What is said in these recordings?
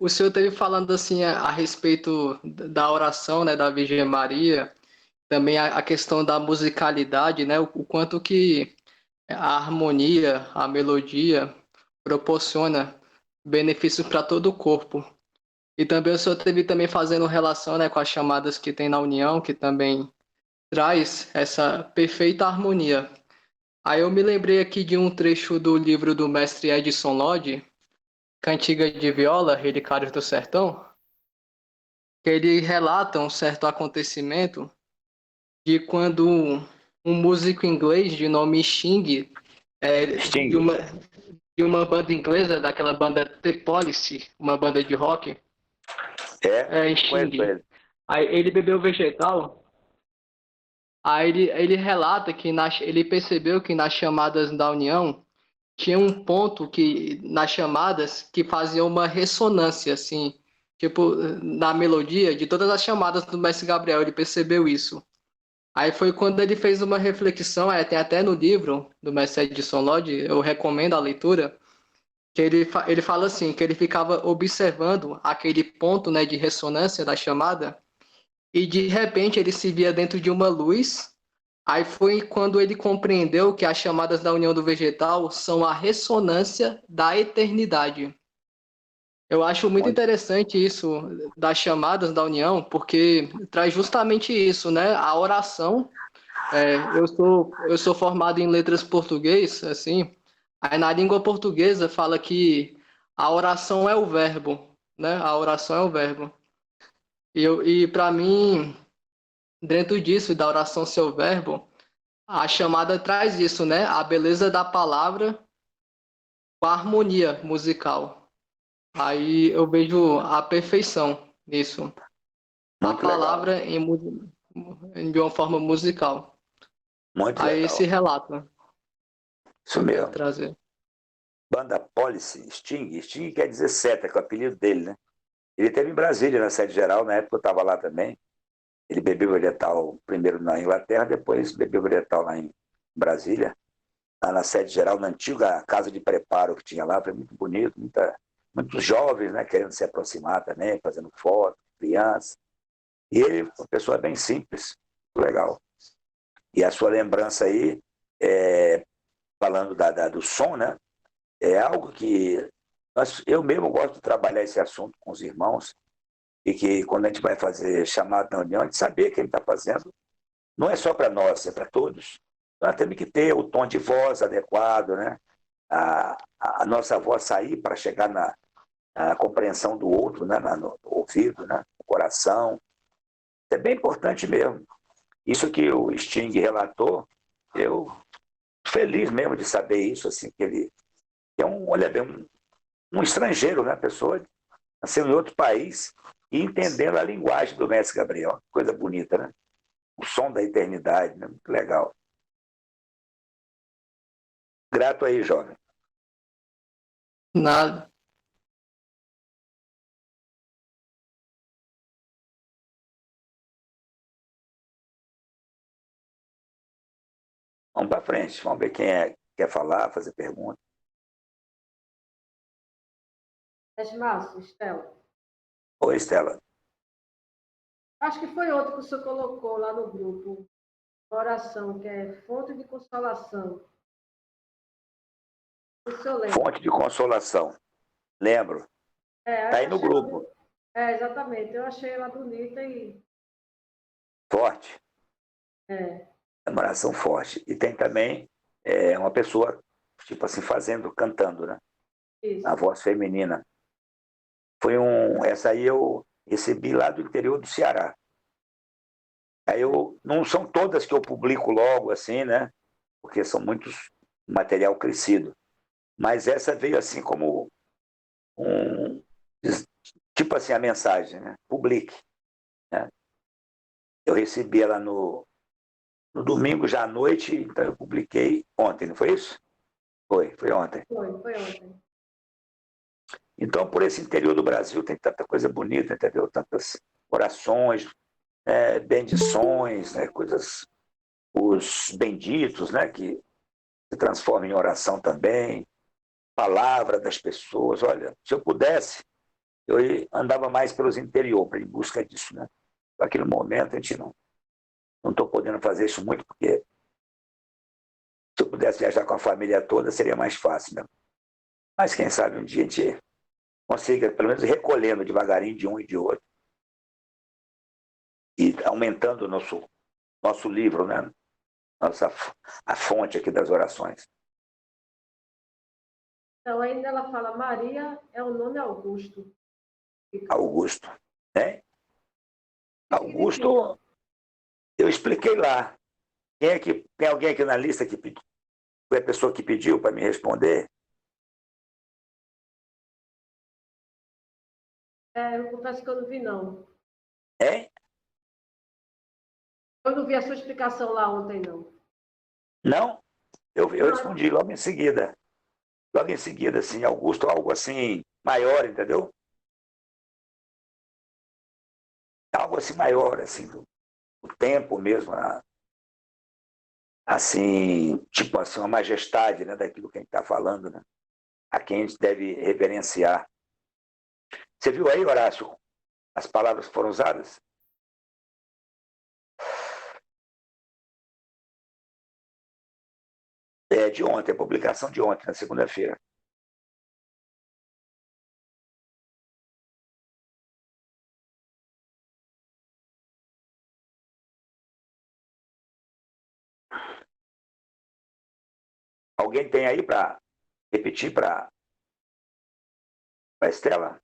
o senhor teve falando assim a respeito da oração, né, da Virgem Maria, também a questão da musicalidade, né, o quanto que a harmonia, a melodia proporciona benefícios para todo o corpo. E também o senhor teve também fazendo relação, né, com as chamadas que tem na União, que também traz essa perfeita harmonia. Aí eu me lembrei aqui de um trecho do livro do mestre Edson Lodge, Cantiga de Viola, Relicários do Sertão, que ele relata um certo acontecimento de quando um músico inglês de nome Sting, de Sting. uma banda inglesa, daquela banda The Police, uma banda de rock, É, conheço Sting. ele. Aí ele bebeu vegetal. Aí ele relata que ele percebeu que nas chamadas da União tinha um ponto que nas chamadas que fazia uma ressonância, assim, tipo, na melodia de todas as chamadas do Mestre Gabriel, ele percebeu isso. Aí foi quando ele fez uma reflexão, tem até no livro do Mestre Edson Lodge, eu recomendo a leitura, que ele fala assim, que ele ficava observando aquele ponto, né, de ressonância da chamada, e de repente ele se via dentro de uma luz. Aí foi quando ele compreendeu que as chamadas da união do vegetal são a ressonância da eternidade. Eu acho muito Muito, interessante isso das chamadas da união, porque traz justamente isso, né? A oração. Eu sou formado em letras português, assim. Aí na língua portuguesa fala que a oração é o verbo, né? A oração é o verbo. E para mim, dentro disso, da oração ser o verbo, a chamada traz isso, né? A beleza da palavra com a harmonia musical. Aí eu vejo a perfeição nisso. A muito legal. palavra de uma forma musical. Muito Aí esse legal. relato que Isso eu quero mesmo. trazer. Banda Policy, Sting. Sting quer dizer seta, que é o apelido dele, né? Ele esteve em Brasília, na sede geral, na época eu estava lá também. Ele bebeu vegetal primeiro na Inglaterra, depois bebeu vegetal lá em Brasília, lá na sede geral, na antiga casa de preparo que tinha lá. Foi muito bonito, muitos jovens, né, querendo se aproximar também, fazendo foto, crianças. E ele, uma pessoa bem simples, muito legal. E a sua lembrança aí, falando do som, né, é algo que eu mesmo gosto de trabalhar esse assunto com os irmãos, e que quando a gente vai fazer chamada na união, a gente saber que ele está fazendo não é só para nós, é para todos. Nós temos que ter o tom de voz adequado, né? A nossa voz sair para chegar na compreensão do outro, né? No ouvido, né? No coração. É bem importante mesmo. Isso que o Sting relatou, eu feliz mesmo de saber isso, assim, que ele é olha bem, um estrangeiro, né? Pessoa nasceu em outro país e entendendo a linguagem do Mestre Gabriel. Coisa bonita, né? O som da eternidade, né? Muito legal. Grato aí, jovem. Nada. Vamos para frente, vamos ver quem quer falar, fazer pergunta. Márcio, Estela. Oi, Estela. Acho que foi outro que o senhor colocou lá no grupo. Oração, que é fonte de consolação. O senhor lembra? Fonte de consolação. Lembro. Está Eu aí no achei ela, grupo. exatamente. Eu achei ela bonita e Forte. é, É uma oração forte. E tem também uma pessoa, tipo assim, cantando, né? A isso. voz feminina. Essa aí eu recebi lá do interior do Ceará. Aí não são todas que eu publico logo, assim, né? Porque são muitos material crescido. Mas essa veio assim como um, tipo assim, a mensagem, né? Publique. Né? Eu recebi ela no domingo já à noite, então eu publiquei ontem, não foi isso? Foi ontem. Foi ontem. Então, por esse interior do Brasil tem tanta coisa bonita, entendeu? Tantas orações, bendições, né? Coisas, os benditos, né? Que se transformam em oração também, palavra das pessoas. Olha, se eu pudesse, Eu andava mais pelos interior, em busca disso, né? Naquele momento, a gente não estou podendo fazer isso muito, porque se eu pudesse viajar com a família toda, seria mais fácil, né? Mas quem sabe um dia a gente consiga, pelo menos, recolhendo devagarinho de um e de outro, e aumentando o nosso livro, né? A fonte aqui das orações. Então, ainda ela fala, Maria é o nome Augusto. Augusto, né? Augusto, eu expliquei lá. Tem alguém aqui na lista que pediu? Foi a pessoa que pediu para me responder? Eu confesso que eu não vi, não. Hein? Eu não vi a sua explicação lá ontem, não. Não? Eu respondi logo em seguida. Logo em seguida, assim, Augusto, algo assim, maior, entendeu? Algo assim maior, assim, o tempo mesmo, assim, tipo assim, uma majestade, né, daquilo que a gente está falando, né? A quem a gente deve reverenciar. Você viu aí, Horácio, as palavras que foram usadas? É de ontem, a publicação de ontem, na segunda-feira. Alguém tem aí para repetir para a Estela?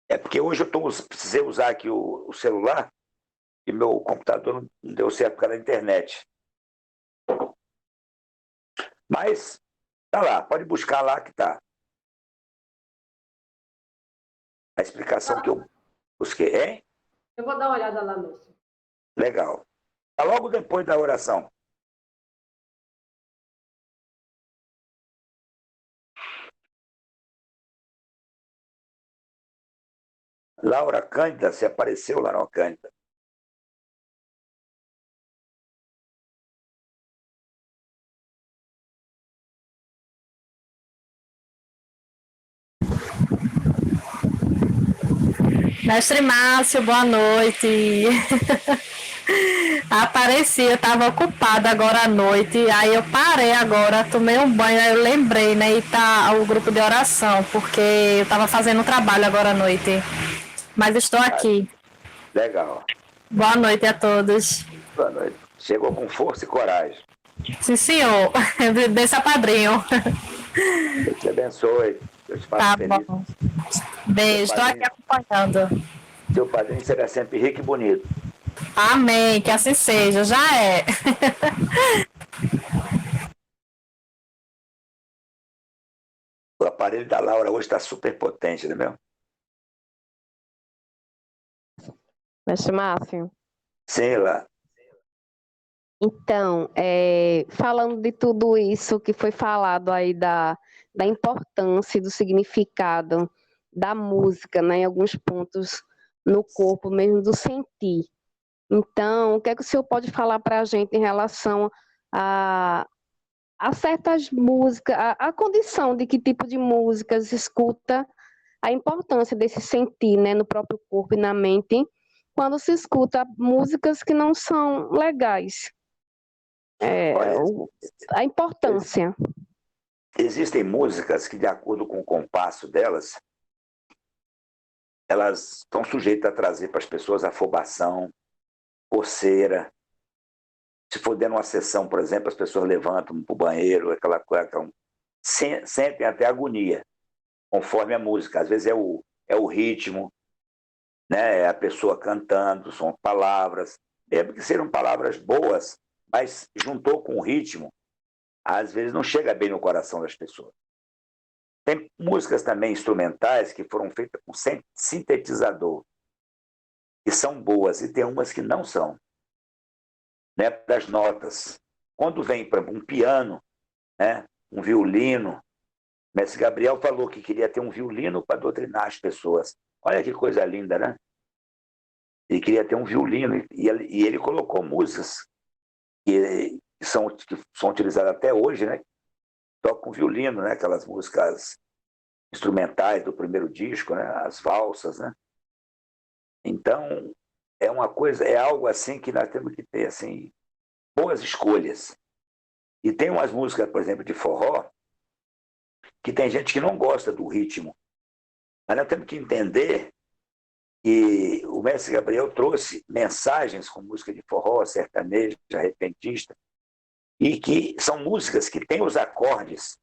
É porque hoje precisei usar aqui o celular e meu computador não deu certo por causa da internet. Mas tá lá, pode buscar lá que tá. A explicação que eu busquei, hein? Eu vou dar uma olhada lá mesmo. Legal. Tá logo depois da oração. Laura Cândida, se apareceu, Laura Cândida. Mestre Márcio, boa noite. Apareci, eu estava ocupada agora à noite, aí eu parei agora, tomei um banho, aí eu lembrei, né, e tá o grupo de oração, porque eu estava fazendo um trabalho agora à noite. Mas estou aqui. Legal. Boa noite a todos. Boa noite. Chegou com força e coragem. Sim, senhor. Desse a padrinho. Deus te abençoe. Deus te faça Tá feliz. bom. Beijo, estou aqui acompanhando. Seu padrinho será sempre rico e bonito. Amém, que assim seja, já é. O aparelho da Laura hoje está super potente, né, meu? Mestre Márcio, Sim, lá. então, falando de tudo isso que foi falado aí da importância e do significado da música, né, em alguns pontos no corpo, mesmo do sentir. Então, o que é que o senhor pode falar para a gente em relação a certas músicas, a condição de que tipo de músicas escuta, a importância desse sentir, né, no próprio corpo e na mente, quando se escuta músicas que não são legais? Olha, A importância. existem músicas que, de acordo com o compasso delas, elas estão sujeitas a trazer para as pessoas afobação, coceira. Se for dando uma sessão, por exemplo, as pessoas levantam para o banheiro, aquela coisa, sentem até agonia, conforme a música. Às vezes é o ritmo, né? É a pessoa cantando, são palavras, mesmo que sejam palavras boas, mas juntou com o ritmo, às vezes não chega bem no coração das pessoas. Tem músicas também instrumentais que foram feitas com sintetizador, que são boas, e tem umas que não são, né? Das notas. Quando vem, por exemplo, um piano, né? Um violino, o mestre Gabriel falou que queria ter um violino para doutrinar as pessoas. Olha que coisa linda, né? Ele queria ter um violino e ele colocou músicas que são utilizadas até hoje, né? toco com violino, né? Aquelas músicas instrumentais do primeiro disco, né? As valsas, né? Então, é uma coisa, é algo assim que nós temos que ter, assim, boas escolhas. E tem umas músicas, por exemplo, de forró, que tem gente que não gosta do ritmo. Mas nós temos que entender que o mestre Gabriel trouxe mensagens com música de forró, sertaneja, repentista, e que são músicas que têm os acordes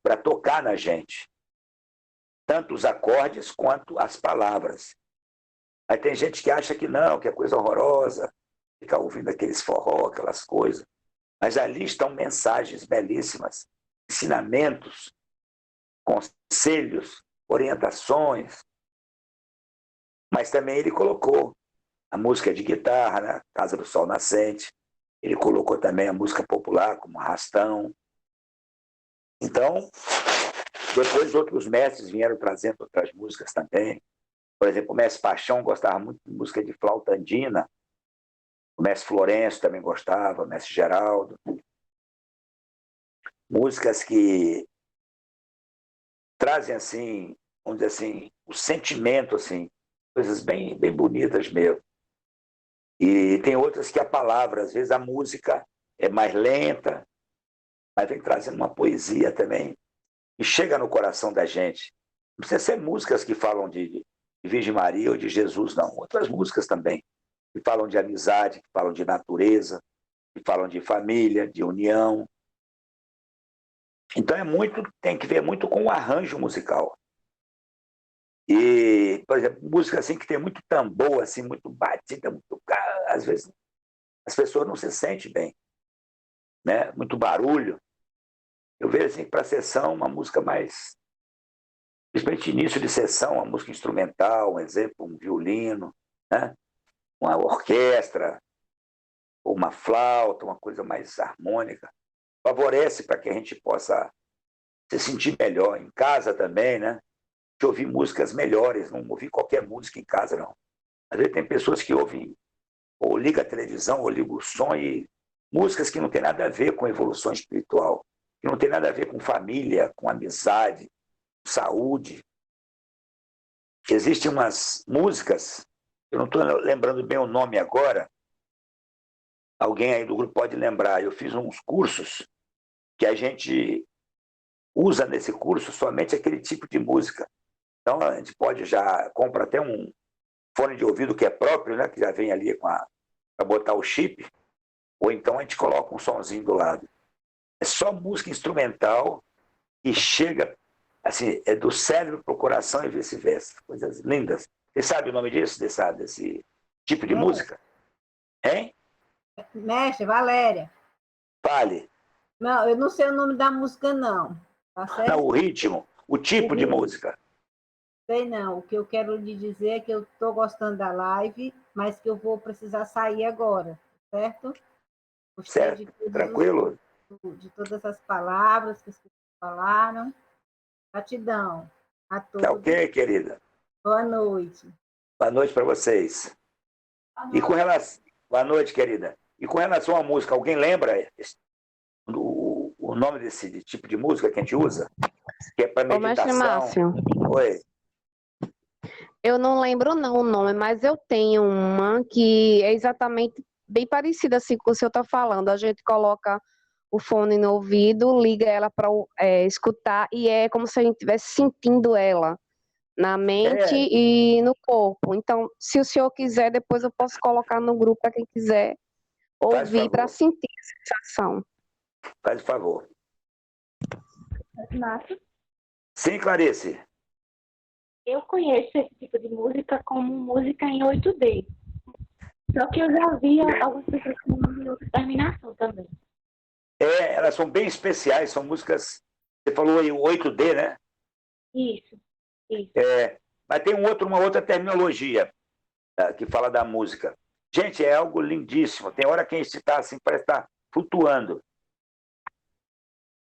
para tocar na gente. Tanto os acordes quanto as palavras. Aí tem gente que acha que não, que é coisa horrorosa, ficar ouvindo aqueles forró, aquelas coisas. Mas ali estão mensagens belíssimas, ensinamentos, conselhos, orientações. Mas também ele colocou a música de guitarra, né? Casa do Sol Nascente. Ele colocou também a música popular, como Arrastão. Então, depois outros mestres vieram trazendo outras músicas também. Por exemplo, o mestre Paixão gostava muito de música de flauta andina. O mestre Florencio também gostava, o mestre Geraldo. Músicas que trazem, assim, vamos dizer assim, o sentimento, assim, coisas bem, bem bonitas mesmo. E tem outras que a palavra, às vezes a música é mais lenta, mas vem trazendo uma poesia também, e chega no coração da gente. Não precisa ser músicas que falam de Virgem Maria ou de Jesus, não. Outras músicas também, que falam de amizade, que falam de natureza, que falam de família, de união. Então tem que ver muito com o arranjo musical. E, por exemplo, música assim que tem muito tambor, assim, muito batida, muito, às vezes as pessoas não se sentem bem, né? Muito barulho. Eu vejo assim para a sessão uma música mais, principalmente início de sessão, uma música instrumental, um exemplo, um violino, né? Uma orquestra, ou uma flauta, uma coisa mais harmônica, favorece para que a gente possa se sentir melhor em casa também, né? De ouvir músicas melhores, não ouvir qualquer música em casa, não. Às vezes tem pessoas que ouvem, ou liga a televisão, ou liga o som, e músicas que não tem nada a ver com evolução espiritual, que não tem nada a ver com família, com amizade, com saúde. Existem umas músicas, eu não estou lembrando bem o nome agora, alguém aí do grupo pode lembrar, eu fiz uns cursos que a gente usa nesse curso somente aquele tipo de música. Então, a gente pode já compra até um fone de ouvido que é próprio, né? Que já vem ali para botar o chip, ou então a gente coloca um sonzinho do lado. É só música instrumental que chega, assim, é do cérebro para o coração e vice-versa. Coisas lindas. Você sabe o nome disso, desse tipo de música? Hein? Mestre, Valéria. Fale. Não, eu não sei o nome da música, não. Tá certo? Não, o ritmo, o tipo de música. Sei não. O que eu quero lhe dizer é que eu estou gostando da live, mas que eu vou precisar sair agora, certo? Gostei Certo, tranquilo. de todas as palavras que vocês falaram. Gratidão a todos. Tá ok, querida? Boa noite. Boa noite para vocês. E com relação... Boa noite, querida. E com relação à música, alguém lembra o nome desse tipo de música que a gente usa? Que é para Ô, mestre meditação. Márcio, Oi. eu não lembro não o nome, mas eu tenho uma que é exatamente bem parecida assim com o que o senhor está falando. A gente coloca o fone no ouvido, liga ela para escutar e é como se a gente estivesse sentindo ela na mente e no corpo. Então, se o senhor quiser, depois eu posso colocar no grupo para quem quiser ouvir para sentir a sensação. Faz o favor. Márcio, Sim, Clarice. eu conheço esse tipo de música como música em 8D. Só que eu já vi algumas pessoas chamando de outra terminação também. Elas são bem especiais, são músicas. Você falou aí o 8D, né? Isso. Mas tem uma outra terminologia que fala da música. Gente, é algo lindíssimo. Tem hora que a gente está assim, parece estar flutuando.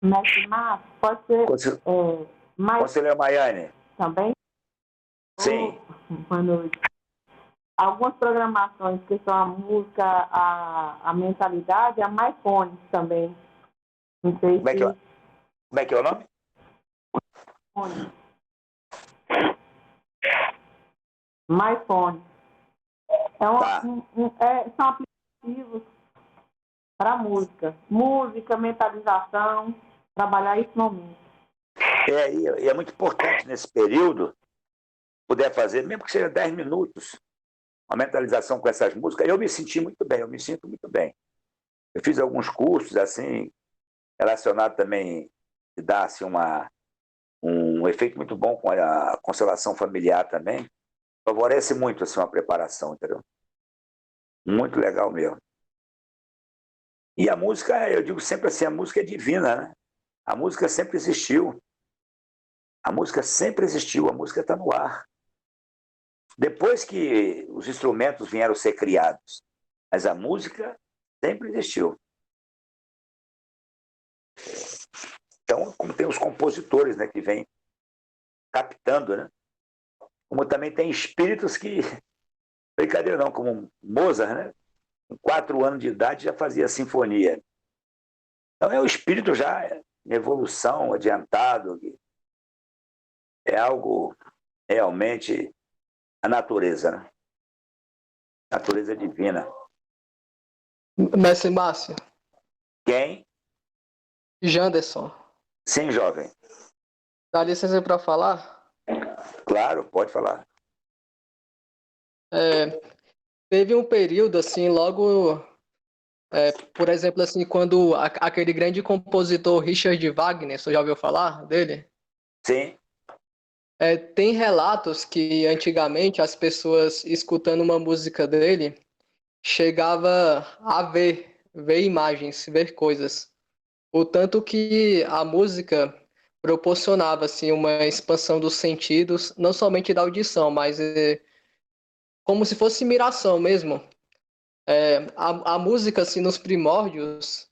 Mestre Márcio, pode ser mais Conselheiro Maiane. também? Sim. Boa noite. Algumas programações que são a música, a mentalidade, a mais fones também. Não sei Como é que Como é que é o nome? MyPhone. Tá. São aplicativos para música, mentalização, trabalhar esse momento. E é muito importante nesse período puder fazer, mesmo que seja 10 minutos, uma mentalização com essas músicas. Eu me senti muito bem, eu me sinto muito bem. Eu fiz alguns cursos assim, relacionados também, que dá assim, um efeito muito bom com a constelação familiar também. Favorece muito assim, uma preparação, entendeu? Muito legal mesmo. E a música, eu digo sempre assim, a música é divina, né? A música sempre existiu. A música sempre existiu, a música está no ar. Depois que os instrumentos vieram ser criados, mas a música sempre existiu. Então, como tem os compositores, né, que vêm captando, né? Como também tem espíritos que, brincadeira não, como Mozart, né? Com 4 anos de idade já fazia sinfonia. Então é o espírito já em evolução, adiantado. É algo realmente a natureza, né? Natureza divina. Mestre Márcio, Quem? Janderson, Sim, jovem. dá licença para falar? Claro, pode falar. Teve um período, assim, logo, por exemplo, assim, quando aquele grande compositor Richard Wagner, você já ouviu falar dele? Sim, Tem relatos que antigamente as pessoas escutando uma música dele chegava a ver imagens, ver coisas. O tanto que a música proporcionava assim uma expansão dos sentidos, não somente da audição, mas como se fosse miração mesmo. A música assim nos primórdios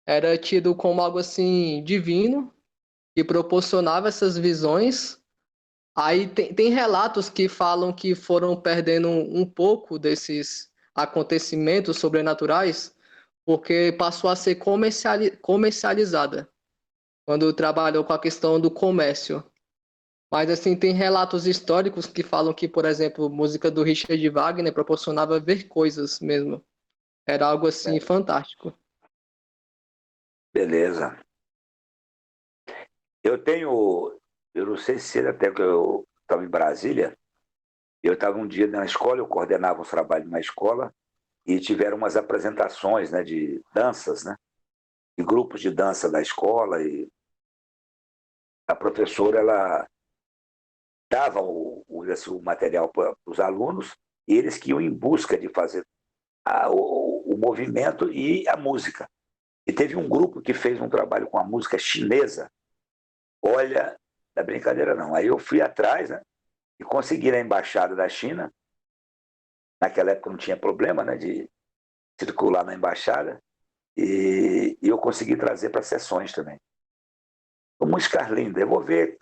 era tido como algo assim divino que proporcionava essas visões. Aí tem relatos que falam que foram perdendo um pouco desses acontecimentos sobrenaturais porque passou a ser comercializada quando trabalhou com a questão do comércio. Mas assim, tem relatos históricos que falam que, por exemplo, música do Richard Wagner proporcionava ver coisas mesmo. Era algo assim fantástico. beleza. Eu não sei se era até que eu estava em Brasília, eu estava um dia na escola, eu coordenava os trabalhos na escola, e tiveram umas apresentações, né, de danças, né, de grupos de dança da escola, e a professora, ela dava o material para os alunos, e eles que iam em busca de fazer o movimento e a música. E teve um grupo que fez um trabalho com a música chinesa. Olha, não é brincadeira não. Aí eu fui atrás, né, e consegui na embaixada da China. Naquela época não tinha problema, né, de circular na embaixada. E eu consegui trazer para sessões também. Uma música linda. Eu vou ver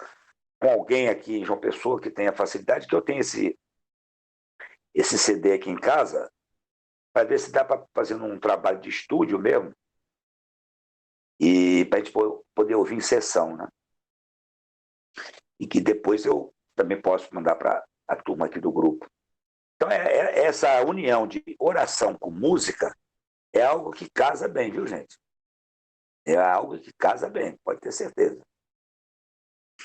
com alguém aqui em João Pessoa que tenha facilidade, que eu tenho esse CD aqui em casa, para ver se dá para fazer um trabalho de estúdio mesmo, e para a gente poder ouvir em sessão, né? E que depois eu também posso mandar para a turma aqui do grupo. Então, essa união de oração com música é algo que casa bem, viu, gente? É algo que casa bem, pode ter certeza.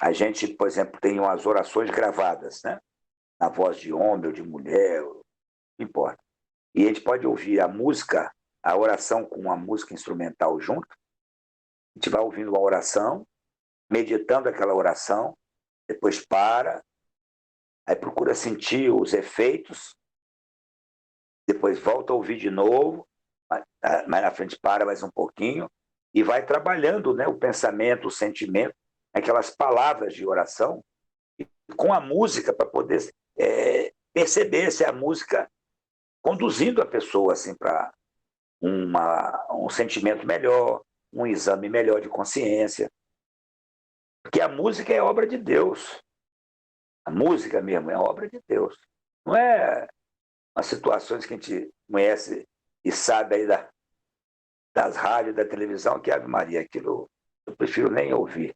A gente, por exemplo, tem umas orações gravadas, né? Na voz de homem ou de mulher, não importa. E a gente pode ouvir a música, a oração com a música instrumental junto. A gente vai ouvindo a oração, meditando aquela oração, depois para, aí procura sentir os efeitos, depois volta a ouvir de novo, mais na frente para mais um pouquinho, e vai trabalhando, né, o pensamento, o sentimento, aquelas palavras de oração, com a música, para poder perceber se a música conduzindo a pessoa assim, para um sentimento melhor, um exame melhor de consciência. Porque a música é obra de Deus. A música mesmo é obra de Deus. Não é as situações que a gente conhece e sabe aí das rádios, da televisão, que Ave Maria, aquilo eu prefiro nem ouvir.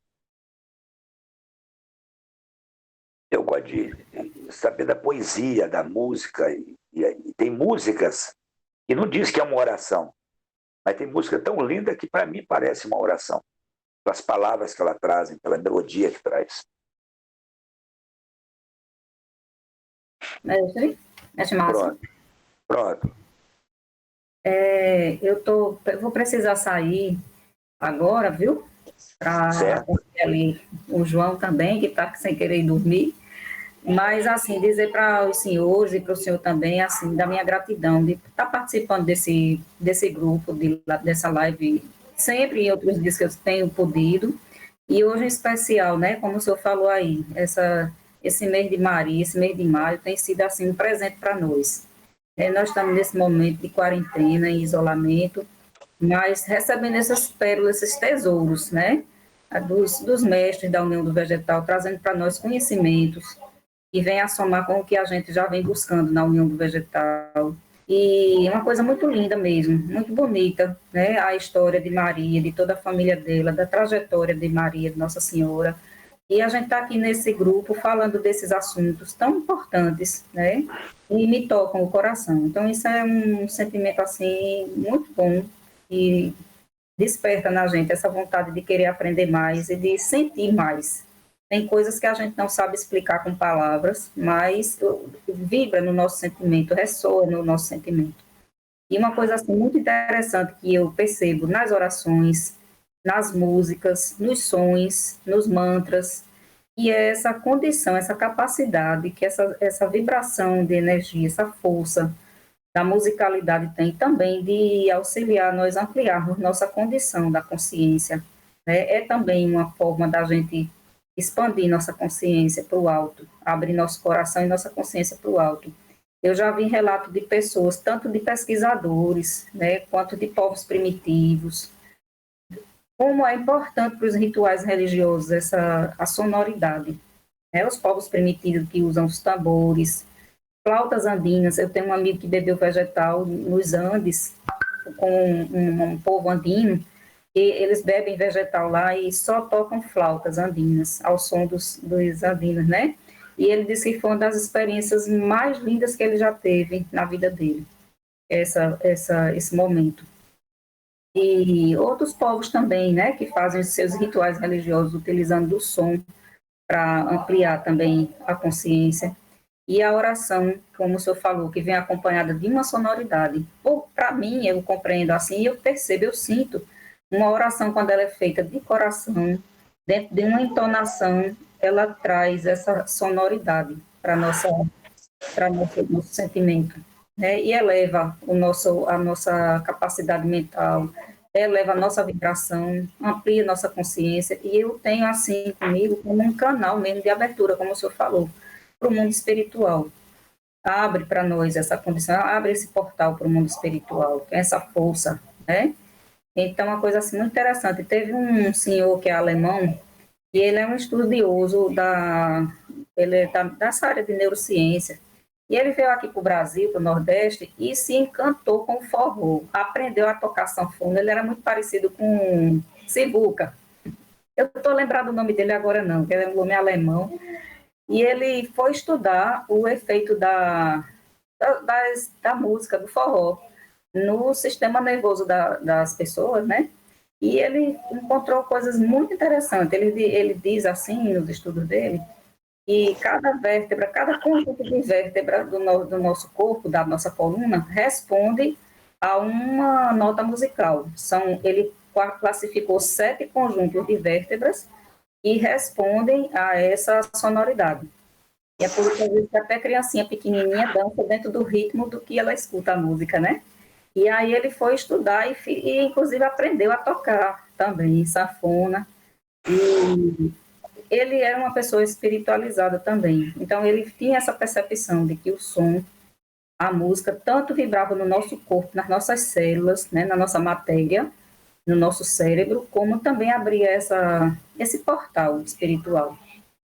Eu gosto de saber da poesia, da música, e tem músicas que não diz que é uma oração, mas tem música tão linda que para mim parece uma oração, pelas palavras que ela trazem, pela melodia que traz. Mestre Márcio, Pronto. eu vou precisar sair agora, viu? Para ali o João também, que está sem querer dormir. Mas, assim, dizer para os senhores e para o senhor também, assim, da minha gratidão de estar participando desse grupo, dessa live, sempre em outros dias que eu tenho podido. E hoje em especial, né, como o senhor falou aí, esse mês de Maria, esse mês de maio, tem sido, assim, um presente para nós. Nós estamos nesse momento de quarentena e isolamento, mas recebendo essas pérolas, esses tesouros, né, dos mestres da União do Vegetal, trazendo para nós conhecimentos, e vem a somar com o que a gente já vem buscando na União do Vegetal. E é uma coisa muito linda mesmo, muito bonita, né? A história de Maria, de toda a família dela, da trajetória de Maria, de Nossa Senhora. E a gente está aqui nesse grupo falando desses assuntos tão importantes, né? E me tocam o coração. Então, isso é um sentimento, assim, muito bom e desperta na gente essa vontade de querer aprender mais e de sentir mais. Tem coisas que a gente não sabe explicar com palavras, mas vibra no nosso sentimento, ressoa no nosso sentimento. E uma coisa assim, muito interessante que eu percebo nas orações, nas músicas, nos sons, nos mantras, e é essa condição, essa capacidade, que essa vibração de energia, essa força da musicalidade tem também de auxiliar nós a ampliarmos nossa condição da consciência. Né? É também uma forma da gente expandir nossa consciência para o alto, abrir nosso coração e nossa consciência para o alto. Eu já vi relato de pessoas, tanto de pesquisadores, né, quanto de povos primitivos, como é importante para os rituais religiosos a sonoridade. Né? Os povos primitivos que usam os tambores, flautas andinas. Eu tenho um amigo que bebeu vegetal nos Andes, com um povo andino, e eles bebem vegetal lá e só tocam flautas andinas, ao som dos andinos, né? E ele disse que foi uma das experiências mais lindas que ele já teve na vida dele, esse momento. E outros povos também, né, que fazem os seus rituais religiosos utilizando o som para ampliar também a consciência. E a oração, como o senhor falou, que vem acompanhada de uma sonoridade. Para mim, eu compreendo assim, eu percebo, eu sinto. Uma oração, quando ela é feita de coração, dentro de uma entonação, ela traz essa sonoridade para nosso sentimento, né? E eleva a nossa capacidade mental, eleva a nossa vibração, amplia a nossa consciência. E eu tenho, assim, comigo, como um canal mesmo de abertura, como o senhor falou, para o mundo espiritual. Abre para nós essa condição, abre esse portal para o mundo espiritual, tem essa força, né? Então, uma coisa assim muito interessante. Teve um senhor que é alemão, e ele é um estudioso dessa área de neurociência. E ele veio aqui para o Brasil, para o Nordeste, e se encantou com o forró. Aprendeu a tocar sanfona. Ele era muito parecido com Simbuca. Eu não estou lembrado o nome dele agora, não, porque ele é um nome alemão. E ele foi estudar o efeito da música, do forró, no sistema nervoso das pessoas, né? E ele encontrou coisas muito interessantes. Ele diz assim, nos estudos dele, que cada vértebra, cada conjunto de vértebra do nosso corpo, da nossa coluna, responde a uma nota musical. Ele classificou 7 conjuntos de vértebras e respondem a essa sonoridade. E é por isso que até criancinha pequenininha dança dentro do ritmo do que ela escuta a música, né? E aí ele foi estudar e inclusive, aprendeu a tocar também sanfona. E ele era uma pessoa espiritualizada também. Então, ele tinha essa percepção de que o som, a música, tanto vibrava no nosso corpo, nas nossas células, né, na nossa matéria, no nosso cérebro, como também abria esse portal espiritual.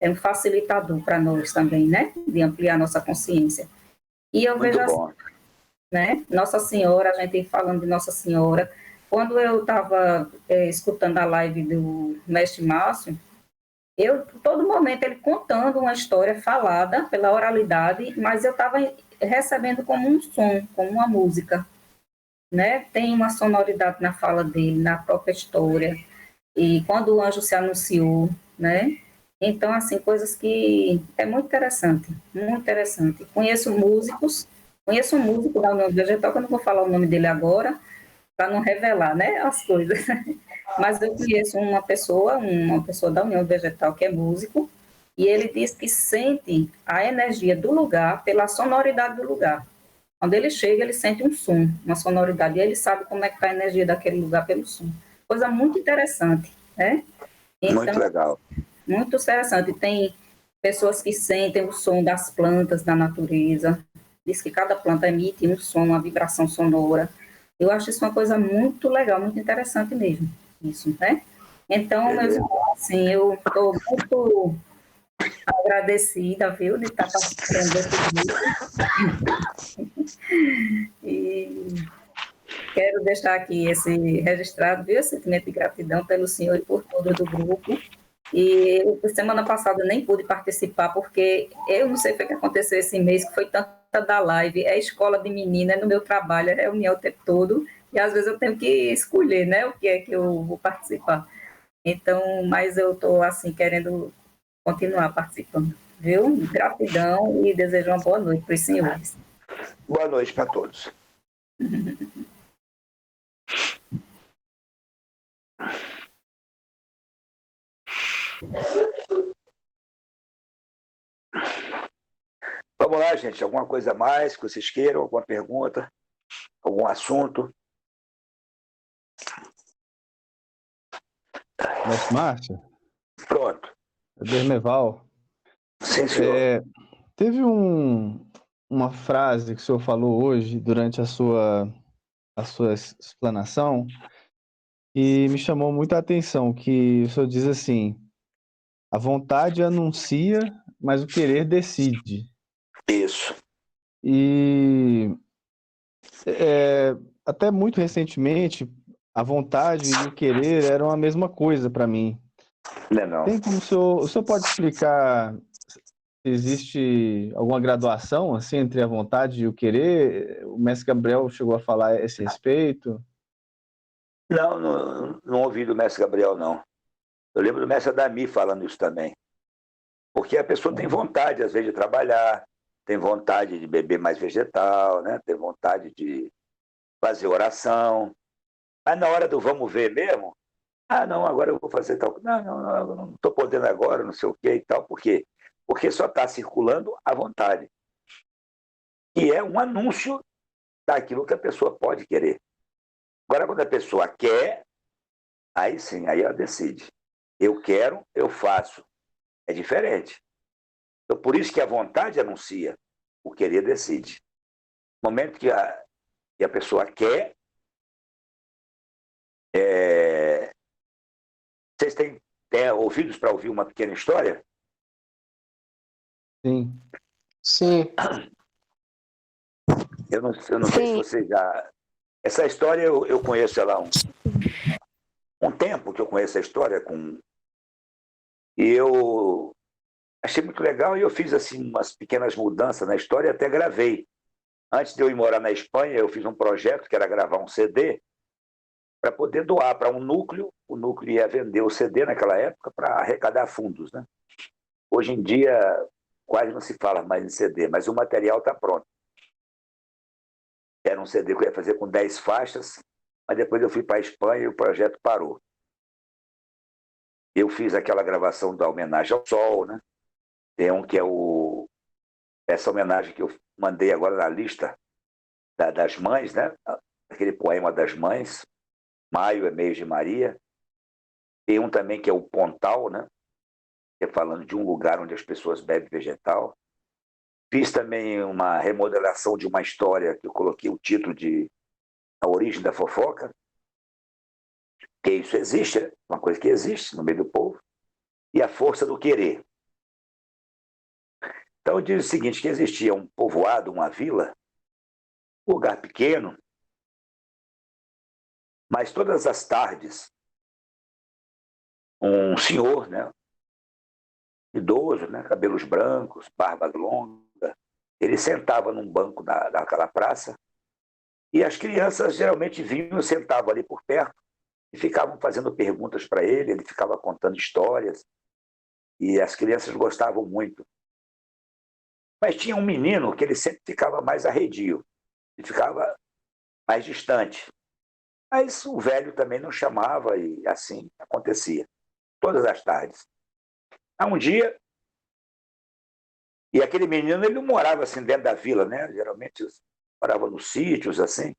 É um facilitador para nós também, né, de ampliar nossa consciência. E eu vejo assim, né, Nossa Senhora, a gente falando de Nossa Senhora, quando eu estava escutando a live do Mestre Márcio, todo momento ele contando uma história falada pela oralidade, mas eu estava recebendo como um som, como uma música, né? Tem uma sonoridade na fala dele, na própria história. E quando o anjo se anunciou, né? Então, assim, coisas que é muito interessante, muito interessante. Conheço um músico da União Vegetal, que eu não vou falar o nome dele agora, para não revelar, né, as coisas. Mas eu conheço uma pessoa da União Vegetal que é músico, e ele diz que sente a energia do lugar pela sonoridade do lugar. Quando ele chega, ele sente um som, uma sonoridade, e ele sabe como é que está a energia daquele lugar pelo som. Coisa muito interessante, né? Então, Muito legal. muito interessante. Tem pessoas que sentem o som das plantas da natureza. Diz que cada planta emite um som, uma vibração sonora. Eu acho isso uma coisa muito legal, muito interessante mesmo, isso, né? Então, meus irmãos, assim, eu estou muito agradecida, viu, de estar participando desse grupo. E quero deixar aqui esse registrado, viu, esse sentimento de gratidão pelo senhor e por todos do grupo. E semana passada eu nem pude participar, porque eu não sei o que aconteceu esse mês, que foi tanta da live, é escola de menina, é no meu trabalho, é reunião o tempo todo, e às vezes eu tenho que escolher, né, o que é que eu vou participar. Então, mas eu estou, assim, querendo continuar participando, viu? Gratidão e desejo uma boa noite para os senhores. Boa noite para todos. Vamos lá, gente. Alguma coisa a mais que vocês queiram? Alguma pergunta? Algum assunto? Mestre Márcio, Pronto. é Dermeval. Sim, senhor. Teve uma frase que o senhor falou hoje durante a sua explanação e me chamou muita atenção, que o senhor diz assim: a vontade anuncia, mas o querer decide. Isso. E até muito recentemente, a vontade e o querer eram a mesma coisa para mim. Não é não. Tem como o senhor pode explicar se existe alguma graduação assim entre a vontade e o querer? O mestre Gabriel chegou a falar a esse respeito? Não ouvi do mestre Gabriel, não. Eu lembro do mestre Adami falando isso também. Porque a pessoa tem vontade, às vezes, de trabalhar, tem vontade de beber mais vegetal, né? Tem vontade de fazer oração. Mas na hora do vamos ver mesmo, não, agora eu vou fazer tal. Não estou podendo agora, não sei o quê e tal. Por quê? Porque só está circulando a vontade. E é um anúncio daquilo que a pessoa pode querer. Agora, quando a pessoa quer, aí sim, aí ela decide. Eu quero, eu faço. É diferente. Então, por isso que a vontade anuncia, o querer decide. No momento que a pessoa quer, vocês têm ouvidos para ouvir uma pequena história? Sim. Sim. Eu não sei se vocês já... Essa história eu conheço ela há um tempo que eu conheço a história e eu achei muito legal e eu fiz assim umas pequenas mudanças na história e até gravei. Antes de eu ir morar na Espanha, eu fiz um projeto que era gravar um CD para poder doar para um núcleo. O núcleo ia vender o CD naquela época para arrecadar fundos, né? Hoje em dia quase não se fala mais em CD, mas o material está pronto. Era um CD que eu ia fazer com 10 faixas, mas depois eu fui para a Espanha e o projeto parou. Eu fiz aquela gravação da homenagem ao sol, né? Tem um que é essa homenagem que eu mandei agora na lista das mães, né? Aquele poema das mães, Maio é mês de Maria. Tem um também que é o Pontal, né? Que é falando de um lugar onde as pessoas bebem vegetal. Fiz também uma remodelação de uma história que eu coloquei o título de A Origem da Fofoca, que isso existe, é uma coisa que existe no meio do povo, e a força do querer. Então eu digo o seguinte, que existia um povoado, uma vila, um lugar pequeno, Mas todas as tardes, um senhor, né, idoso, né, cabelos brancos, barba longa, ele sentava num banco daquela praça e as crianças geralmente vinham, sentavam ali por perto e ficavam fazendo perguntas para ele ficava contando histórias e as crianças gostavam muito. Mas tinha um menino que ele sempre ficava mais arredio, ele ficava mais distante. Mas o velho também não chamava e assim acontecia, todas as tardes. Há um dia, e aquele menino ele não morava assim dentro da vila, né? Geralmente morava nos sítios assim.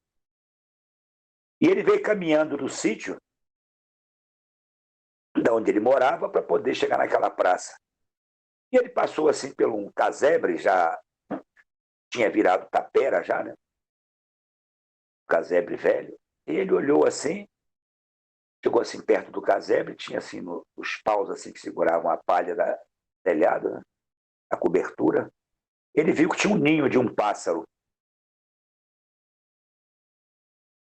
E ele veio caminhando do sítio, da onde ele morava, para poder chegar naquela praça. E ele passou assim por um casebre, já tinha virado tapera já, né? Casebre velho. E ele olhou assim, chegou assim perto do casebre, tinha assim os paus assim que seguravam a palha da telhada, né? A cobertura. Ele viu que tinha um ninho de um pássaro.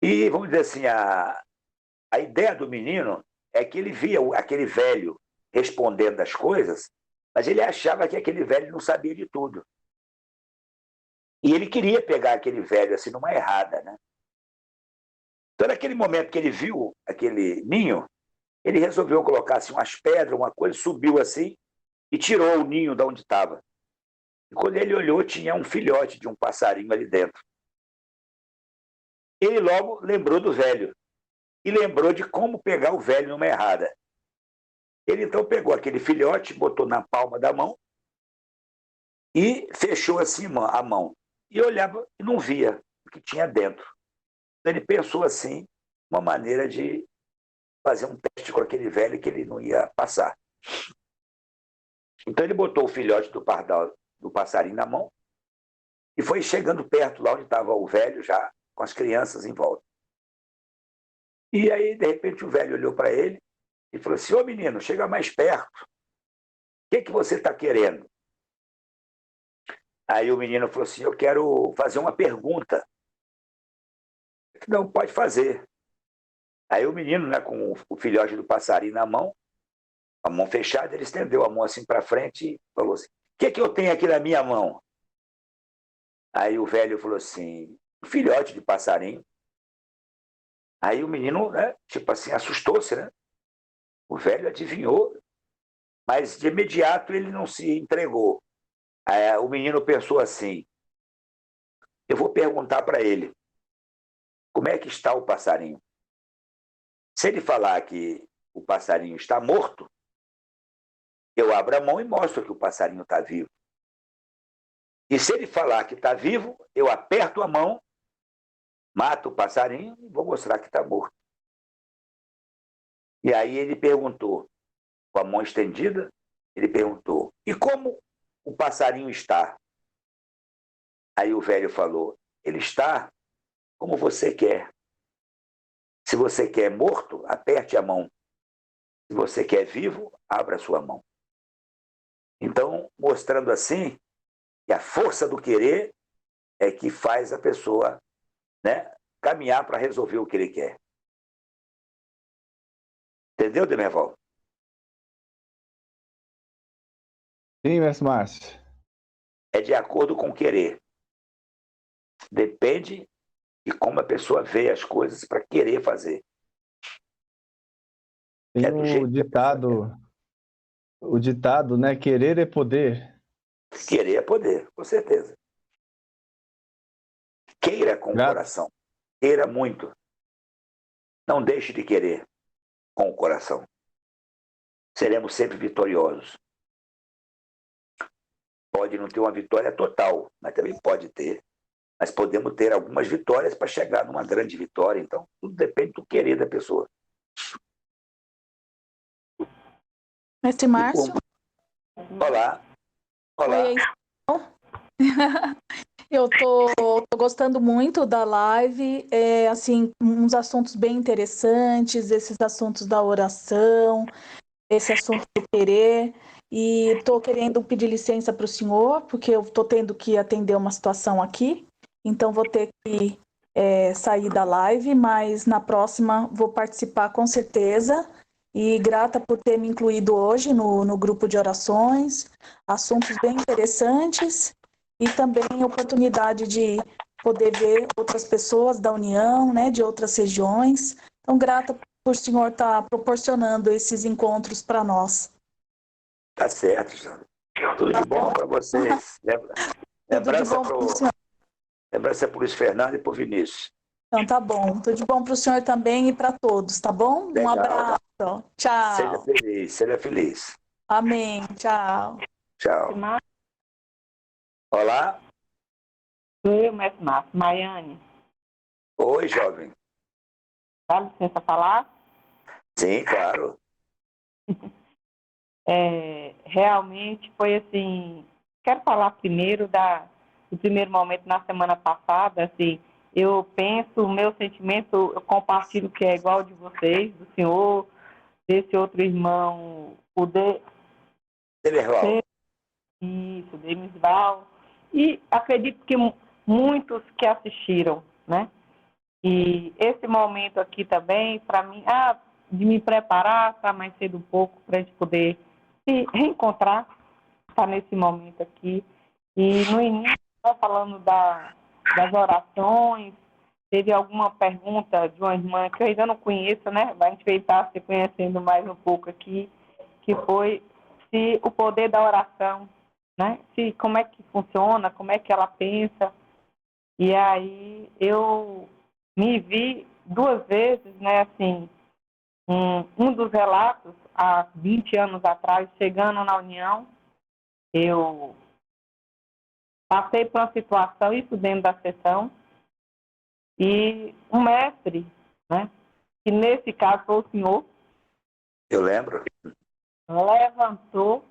E, vamos dizer assim, a ideia do menino é que ele via aquele velho respondendo as coisas, mas ele achava que aquele velho não sabia de tudo. E ele queria pegar aquele velho assim numa errada, né? Então, naquele momento que ele viu aquele ninho, ele resolveu colocar assim, umas pedras, uma coisa, subiu assim e tirou o ninho de onde estava. E quando ele olhou, tinha um filhote de um passarinho ali dentro. Ele logo lembrou do velho e lembrou de como pegar o velho numa errada. Ele então pegou aquele filhote, botou na palma da mão e fechou assim a mão. E olhava e não via o que tinha dentro. Ele pensou assim, uma maneira de fazer um teste com aquele velho que ele não ia passar. Então ele botou o filhote do passarinho na mão e foi chegando perto lá onde estava o velho já com as crianças em volta. E aí, de repente, o velho olhou para ele e falou assim: ô menino, chega mais perto. O que você está querendo? Aí o menino falou assim: eu quero fazer uma pergunta. Não, pode fazer. Aí o menino, né, com o filhote do passarinho na mão, a mão fechada, ele estendeu a mão assim para frente e falou assim: o que eu tenho aqui na minha mão? Aí o velho falou assim: um filhote de passarinho. Aí o menino, né, tipo assim, assustou-se, né? O velho adivinhou, mas de imediato ele não se entregou. Aí o menino pensou assim: eu vou perguntar para ele, como é que está o passarinho? Se ele falar que o passarinho está morto, eu abro a mão e mostro que o passarinho está vivo. E se ele falar que está vivo, eu aperto a mão, mato o passarinho e vou mostrar que está morto. E aí ele perguntou, com a mão estendida, ele perguntou: e como o passarinho está? Aí o velho falou: ele está como você quer. Se você quer morto, aperte a mão. Se você quer vivo, abra a sua mão. Então, mostrando assim que a força do querer é que faz a pessoa, né, caminhar para resolver o que ele quer. Entendeu, Demerval? Sim, mestre Márcio. É de acordo com o querer. Depende de como a pessoa vê as coisas para querer fazer. Tem do jeito o ditado, né? Querer é poder. Querer é poder, com certeza. Queira com o coração. Queira muito. Não deixe de querer com o coração. Seremos sempre vitoriosos. Pode não ter uma vitória total, mas também pode ter. Mas podemos ter algumas vitórias para chegar numa grande vitória. Então, tudo depende do querer da pessoa. Mestre Márcio? Olá. Olá. Oi, eu tô gostando muito da live, assim, uns assuntos bem interessantes, esses assuntos da oração, esse assunto do querer, e tô querendo pedir licença para o senhor, porque eu tô tendo que atender uma situação aqui, então vou ter que sair da live, mas na próxima vou participar com certeza. E grata por ter me incluído hoje no grupo de orações, assuntos bem interessantes e também a oportunidade de poder ver outras pessoas da União, né, de outras regiões. Então, grata por o senhor estar proporcionando esses encontros para nós. Tá certo, Jana. Tudo de bom para vocês. Lembrança para o Luiz Fernando e para o Vinícius. Então, tá bom. Tudo de bom para o senhor também e para todos, tá bom? Legal. Um abraço. Tchau. Seja feliz. Amém. Tchau. Tchau. Olá. Eu, mestre Márcio. Maiane. Oi, jovem. Dá licença falar? Sim, claro. Realmente foi assim. Quero falar primeiro do primeiro momento na semana passada. Assim, eu penso, o meu sentimento, eu compartilho que é igual de vocês, do senhor, desse outro irmão, o Demerval. Isso, Demisval. E acredito que muitos que assistiram, né? E esse momento aqui também, para mim, de me preparar para mais cedo um pouco, para a gente poder se reencontrar, tá nesse momento aqui. E no início, falando das orações, teve alguma pergunta de uma irmã que eu ainda não conheço, né? A gente vai estar se conhecendo mais um pouco aqui, que foi se o poder da oração, né? Como é que funciona, como é que ela pensa. E aí eu me vi 2 vezes, né? Assim, um dos relatos, há 20 anos atrás, chegando na União, eu passei por uma situação, isso dentro da sessão, e um mestre, né, que nesse caso foi o senhor. Eu lembro. Levantou,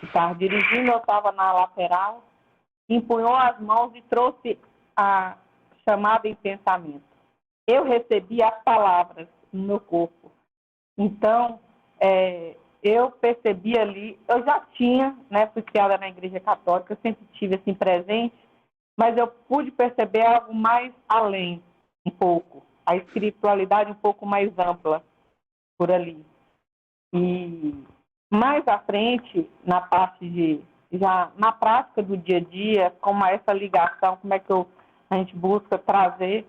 estava dirigindo, eu estava na lateral, empunhou as mãos e trouxe a chamada em pensamento. Eu recebi as palavras no meu corpo. Então, eu percebi ali, eu já tinha, né, fui criada na Igreja Católica, eu sempre tive assim presente, mas eu pude perceber algo mais além, um pouco, a espiritualidade um pouco mais ampla por ali. E mais à frente, na parte já na prática do dia a dia, como essa ligação, como é que a gente busca trazer,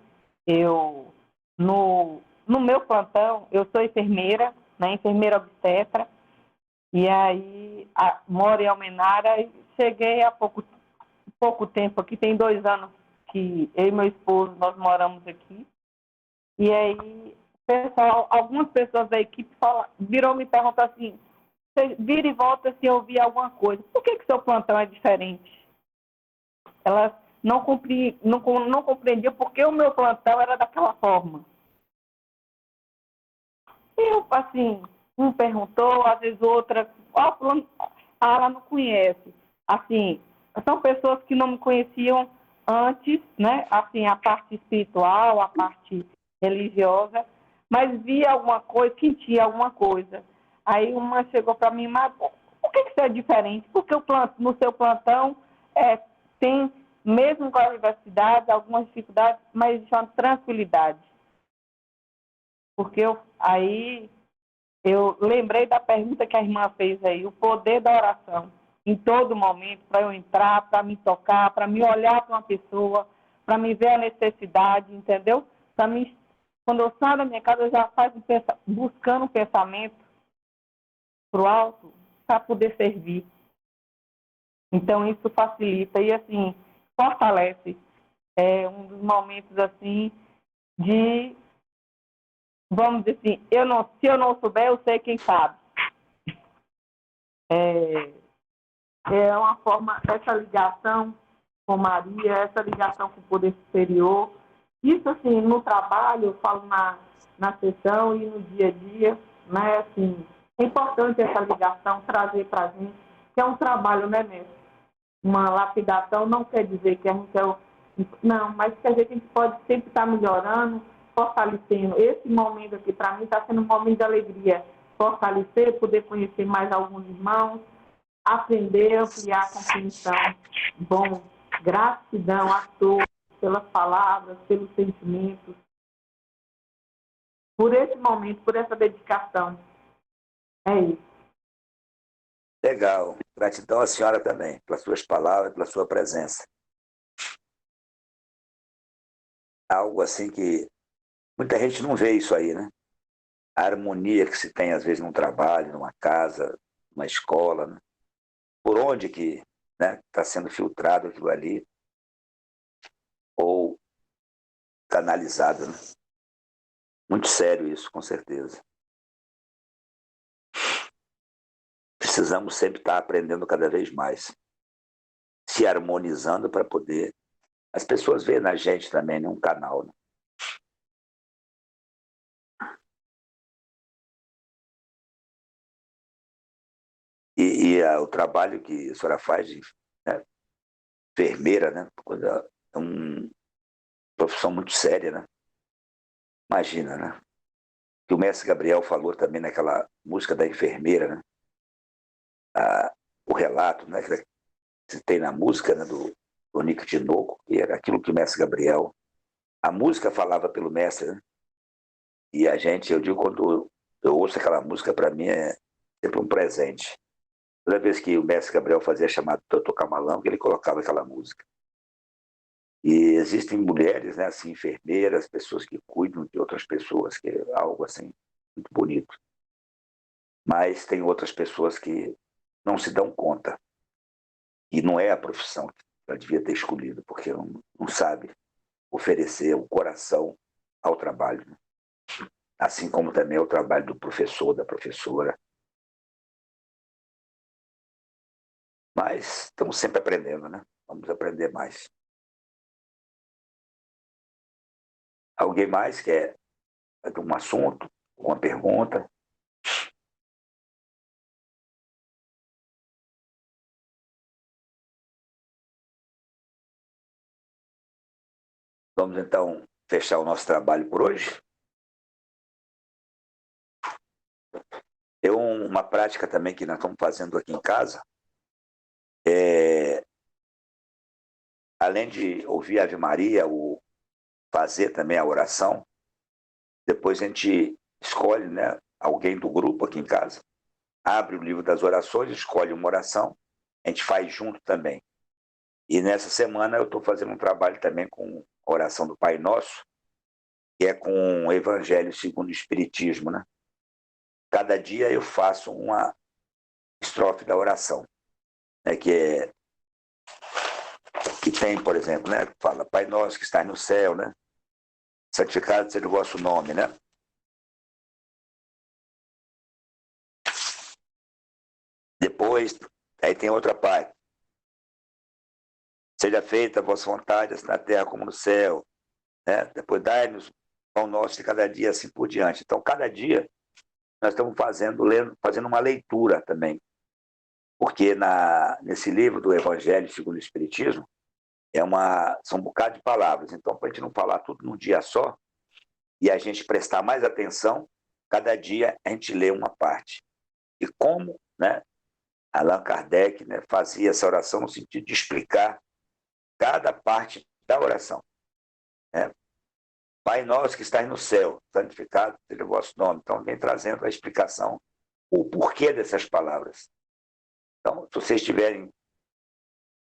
no meu plantão, eu sou enfermeira, né, enfermeira obstetra, e aí moro em Almenara e cheguei há pouco tempo aqui, tem 2 anos que eu e meu esposo, nós moramos aqui, e aí algumas pessoas da equipe virou me perguntar assim, você vira e volta se ouvir alguma coisa, por que seu plantão é diferente? Elas não compreendiam porque o meu plantão era daquela forma. Eu, assim, um perguntou, às vezes outra, ela não conhece. Assim, são pessoas que não me conheciam antes, né? Assim, a parte espiritual, a parte religiosa, mas via alguma coisa, sentia alguma coisa. Aí uma chegou para mim, mas por que isso é diferente? Porque no seu plantão tem, mesmo com a diversidade, algumas dificuldades, mas existe uma tranquilidade. Porque aí eu lembrei da pergunta que a irmã fez aí, o poder da oração, em todo momento, para eu entrar, para me tocar, para me olhar para uma pessoa, para me ver a necessidade, entendeu? Para mim, quando eu saio da minha casa, eu já faço buscando um pensamento para o alto, para poder servir. Então, isso facilita e, assim, fortalece. É um dos momentos, assim, de... Vamos dizer assim, se eu não souber, eu sei quem sabe. É uma forma, essa ligação com Maria, essa ligação com o poder superior. Isso, assim, no trabalho, eu falo na sessão e no dia a dia, né? Assim, é importante essa ligação trazer para a gente, que é um trabalho, né, mesmo? Uma lapidação não quer dizer que a gente não, mas que a gente pode sempre estar melhorando, fortalecendo. Esse momento aqui, para mim, está sendo um momento de alegria. Fortalecer, poder conhecer mais alguns irmãos, aprender, ampliar a compreensão. Bom, gratidão a todos pelas palavras, pelos sentimentos, por esse momento, por essa dedicação. É isso. Legal. Gratidão à senhora também, pelas suas palavras, pela sua presença. Algo assim que muita gente não vê isso aí, né? A harmonia que se tem, às vezes, num trabalho, numa casa, numa escola, né? Por onde que está sendo filtrado aquilo ali ou canalizado, né? Muito sério isso, com certeza. Precisamos sempre estar aprendendo cada vez mais, se harmonizando para poder as pessoas verem na gente também, né, um canal, né? O trabalho que a senhora faz de enfermeira, né? É uma profissão muito séria, né? Imagina, né? Que o mestre Gabriel falou também naquela música da enfermeira, né? O relato, né? Que se tem na música, né? do Nico Tinoco, e era aquilo que o mestre Gabriel, a música falava pelo mestre, né? E eu digo, quando eu ouço aquela música, para mim é sempre um presente. Toda vez que o mestre Gabriel fazia chamado para eu tocar malambo, ele colocava aquela música. E existem mulheres, né, assim, enfermeiras, pessoas que cuidam de outras pessoas, que é algo assim muito bonito. Mas tem outras pessoas que não se dão conta. E não é a profissão que ela devia ter escolhido, porque não sabe oferecer o coração ao trabalho, né? Assim como também é o trabalho do professor, da professora. Mas estamos sempre aprendendo, né? Vamos aprender mais. Alguém mais quer um assunto, uma pergunta? Vamos então fechar o nosso trabalho por hoje. Tem uma prática também que nós estamos fazendo aqui em casa. Além de ouvir a Ave Maria, fazer também a oração, depois a gente escolhe, né, alguém do grupo aqui em casa, abre o livro das orações, escolhe uma oração, a gente faz junto também. E nessa semana eu estou fazendo um trabalho também com a oração do Pai Nosso, que é com o Evangelho segundo o Espiritismo, né? Cada dia eu faço uma estrofe da oração, né, que tem, por exemplo, né, que fala: Pai Nosso que estás no céu, né? Santificado seja o vosso nome, né? Depois, aí tem outra parte. Seja feita a vossa vontade, assim na terra como no céu, né? Depois, dai-nos o pão nosso de cada dia, assim por diante. Então, cada dia, nós estamos fazendo uma leitura também. Porque nesse livro do Evangelho segundo o Espiritismo, são um bocado de palavras. Então, para a gente não falar tudo num dia só, e a gente prestar mais atenção, cada dia a gente lê uma parte. E como, né, Allan Kardec, né, fazia essa oração no sentido de explicar cada parte da oração, né? Pai nosso que estás no céu, santificado seja o vosso nome. Então, vem trazendo a explicação, o porquê dessas palavras. Então, se vocês tiverem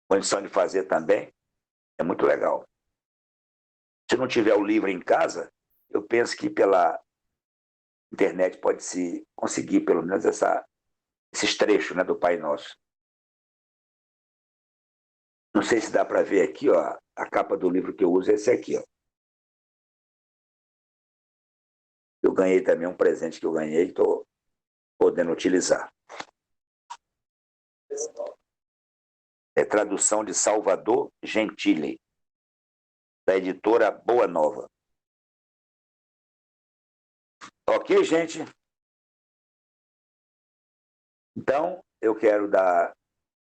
condição de fazer também, é muito legal. Se não tiver o livro em casa, eu penso que pela internet pode-se conseguir pelo menos esses trechos, né, do Pai Nosso. Não sei se dá para ver aqui, ó, a capa do livro que eu uso é esse aqui, ó. Eu ganhei também um presente que eu ganhei, estou podendo utilizar. É tradução de Salvador Gentili, da editora Boa Nova. Ok, gente? Então, eu quero dar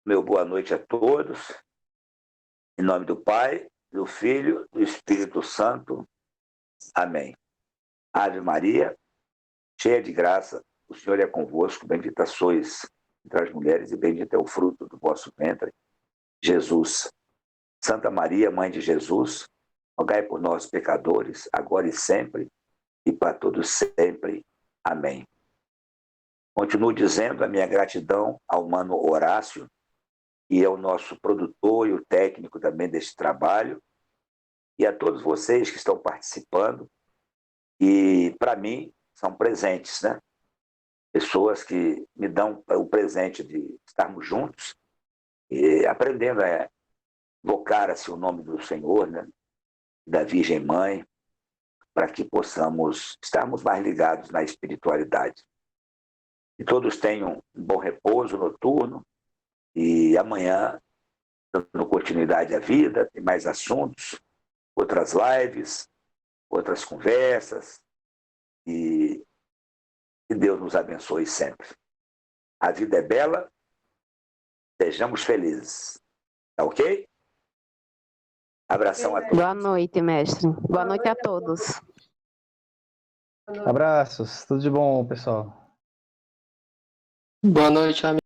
meu boa noite a todos, em nome do Pai, do Filho, do Espírito Santo. Amém. Ave Maria, cheia de graça, o Senhor é convosco, bendita sois entre as mulheres e bendito é o fruto do vosso ventre, Jesus. Santa Maria, Mãe de Jesus, rogai por nós, pecadores, agora e sempre, e para todos sempre. Amém. Continuo dizendo a minha gratidão ao Mano Horácio, que é o nosso produtor e o técnico também deste trabalho, e a todos vocês que estão participando, e para mim são presentes, né? Pessoas que me dão o presente de estarmos juntos e aprendendo a invocar assim, o nome do Senhor, né? Da Virgem Mãe, para que possamos estarmos mais ligados na espiritualidade. Que todos tenham um bom repouso noturno e amanhã, dando continuidade à vida, tem mais assuntos, outras lives, outras conversas, e que Deus nos abençoe sempre. A vida é bela, sejamos felizes. Tá ok? Abração a todos. Boa noite, mestre. Boa noite a todos. Abraços, tudo de bom, pessoal. Boa noite, amigo.